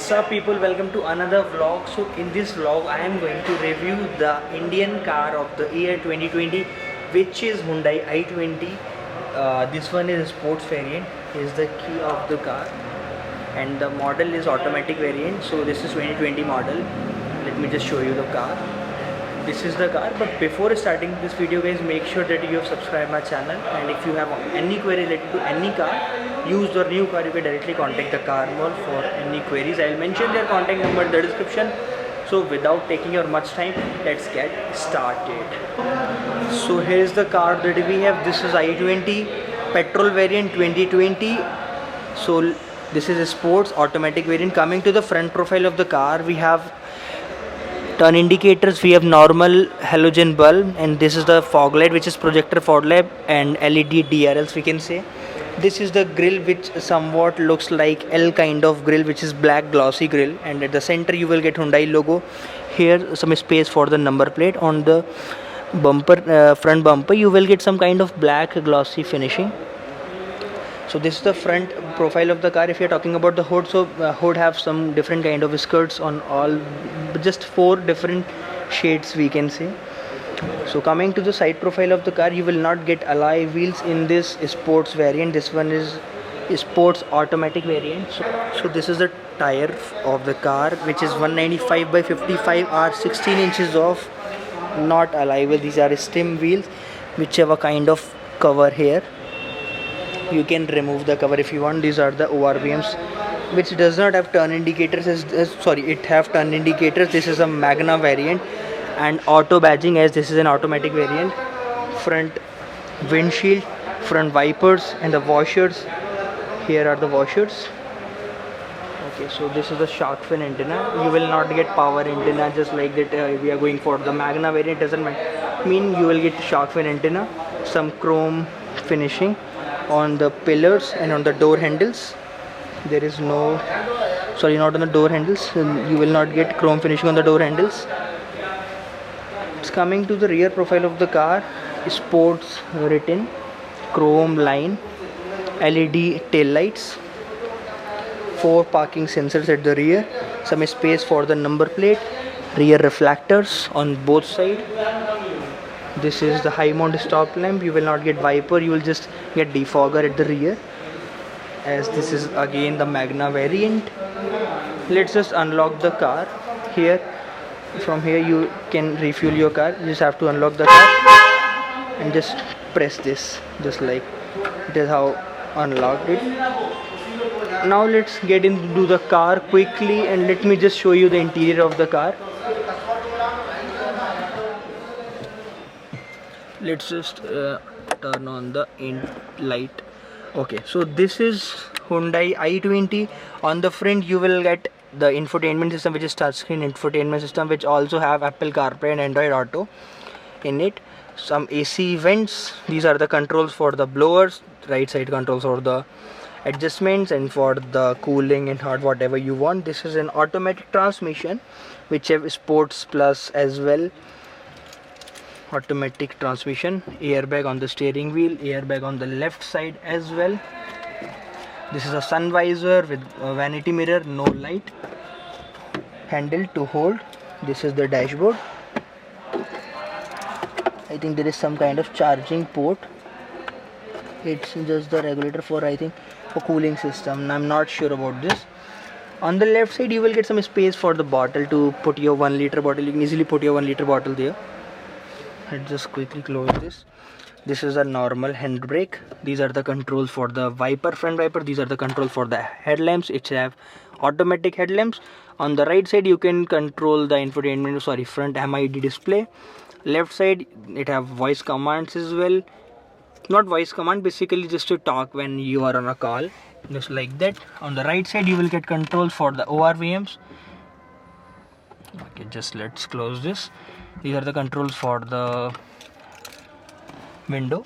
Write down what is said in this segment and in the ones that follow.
What's up people, welcome to another vlog. So in this vlog I am going to review the Indian car of the year 2020, which is Hyundai i20. This one is a sports variant. Is the key of the car, and the model is automatic variant. So this is 2020 model. Let me just show you the car. This is the car, but before starting this video guys, make sure that you have subscribed my channel, and if you have any query related to any car, used or new car, you can directly contact the car mall for any queries. I will mention their contact number in the description. So without taking your much time, let's get started. So here is the car that we have. This is i20 petrol variant 2020. So this is a sports automatic variant. Coming to the front profile of the car, we have turn indicators, we have normal halogen bulb, and this is the fog light, which is projector fog light, and LED DRLs we can say. This is the grill, which somewhat looks like L kind of grill, which is black glossy grill, and at the center you will get Hyundai logo. Here some space for the number plate. On the bumper, front bumper, you will get some kind of black glossy finishing. So this is the front profile of the car. If you are talking about the hood, so hood have some different kind of skirts on all, just 4 different shades we can say. So coming to the side profile of the car, you will not get alloy wheels in this sports variant. This one is sports automatic variant. So this is the tire of the car, which is 195 by 55 are 16 inches of not alloy wheels. These are stem wheels which have a kind of cover here. You can remove the cover if you want. These are the ORVMs, which does not have turn indicators. It have turn indicators. This is a Magna variant, and auto badging, as this is an automatic variant. Front windshield, front wipers, and the washers. Here are the washers. Okay, so this is the shark fin antenna. You will not get power antenna just like that. We are going for the Magna variant. Doesn't mean you will get shark fin antenna. Some chrome finishing on the pillars and on the door handles. There is no, not on the door handles. You will not get chrome finishing on the door handles. It's coming to the rear profile of the car. Sports written, chrome line, LED tail lights, 4 parking sensors at the rear, some space for the number plate, rear reflectors on both sides. This is the high mount stop lamp. You will not get wiper, you will just get defogger at the rear, as this is again the Magna variant. Let's just unlock the car. Here, from here you can refuel your car. You just have to unlock the car and just press this, just like it is how unlocked it. Now let's get into the car quickly, and let me just show you the interior of the car. Let's just turn on the light. Okay, so this is Hyundai i20. On the front you will get the infotainment system, which is touchscreen infotainment system, which also have Apple CarPlay and Android Auto in it. Some AC vents. These are the controls for the blowers. Right side controls for the adjustments, and for the cooling and hot, whatever you want. This is an automatic transmission, which have sports plus as well. Automatic transmission, airbag on the steering wheel, airbag on the left side as well. This is a sun visor with a vanity mirror, no light, handle to hold. This is the dashboard. I think there is some kind of charging port. It's just the regulator for, I think, for cooling system. I'm not sure about this. On the left side you will get some space for the bottle to put your 1 liter bottle. You can easily put your 1 liter bottle there. Let's just quickly close this. This is a normal handbrake. These are the controls for the wiper, front wiper. These are the controls for the headlamps, which have automatic headlamps. On the right side you can control the infotainment, front MID display. Left side it have voice commands as well. Not voice command, basically just to talk when you are on a call, just like that. On the right side you will get controls for the ORVMs. Okay, just let's close this. These are the controls for the window.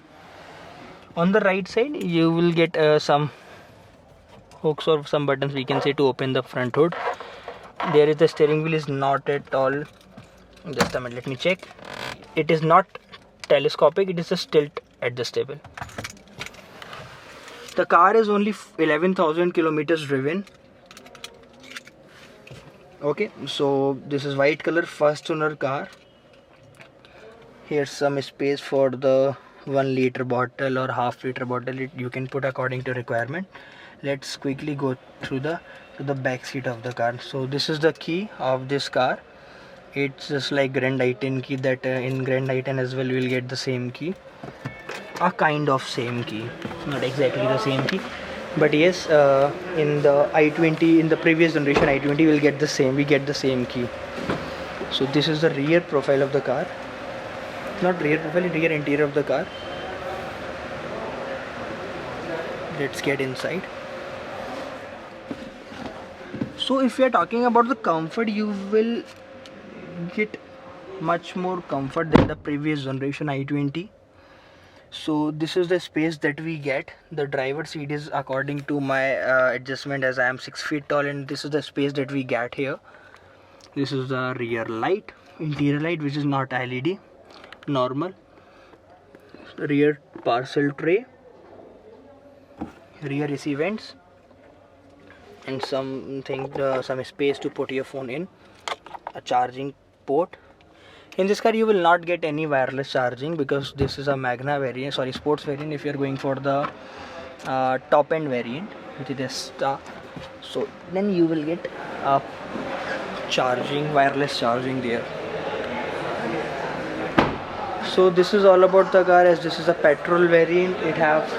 On the right side you will get some hooks or some buttons, we can say, to open the front hood. There is the steering wheel is not at all, just a minute, let me check. It is not telescopic, it is just tilt adjustable. The car is only 11,000 kilometers driven. Okay, so this is white color first owner car. Here's some space for the 1 liter bottle or half-liter bottle. You can put according to requirement. Let's quickly go through the to the back seat of the car. So this is the key of this car. It's just like Grand i10 key, that in Grand i10 as well we'll get the same key, a kind of same key, not exactly the same key, but yes, in the i20, in the previous generation i20, we get the same key. So this is the rear profile of the car, not rear profile, rear interior of the car. Let's get inside. So if we are talking about the comfort, you will get much more comfort than the previous generation i20. So this is the space that we get. The driver seat is according to my adjustment, as I am 6 feet tall, and this is the space that we get here. This is the rear light, interior light, which is not LED, normal. Rear parcel tray, rear AC vents, and some space to put your phone in, a charging port. In this car you will not get any wireless charging because this is a Magna variant, sorry, sports variant. If you are going for the top end variant, which is a Star, so then you will get a wireless charging there. So this is all about the car, as this is a petrol variant. It have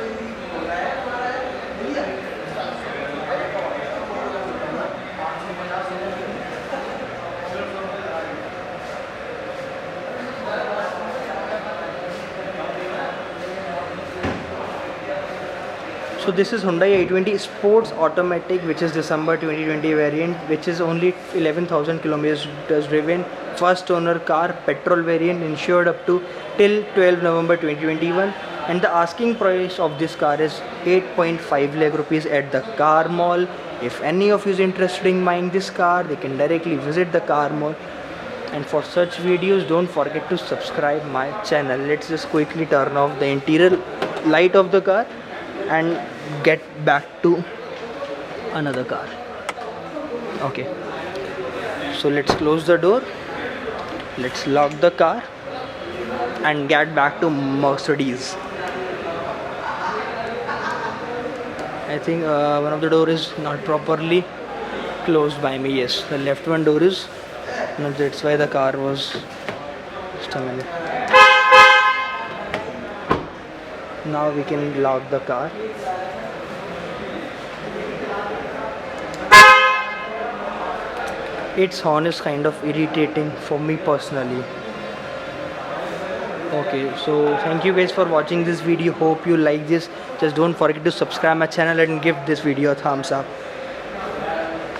So this is Hyundai i20 Sports Automatic, which is December 2020 variant, which is only 11,000 kilometers driven. First owner car, petrol variant, insured up to till 12 November 2021. And the asking price of this car is 8.5 lakh rupees at the car mall. If any of you is interested in buying this car, they can directly visit the car mall. And for such videos, don't forget to subscribe my channel. Let's just quickly turn off the interior light of the car and get back to another car. Okay, so let's close the door, let's lock the car and get back to Mercedes. I think one of the door is not properly closed by me. Yes, the left one door is, no, that's why the car was just a minute. Now we can lock the car. Its horn is kind of irritating for me personally. Okay, so thank you guys for watching this video. Hope you like this. Just don't forget to subscribe my channel and give this video a thumbs up.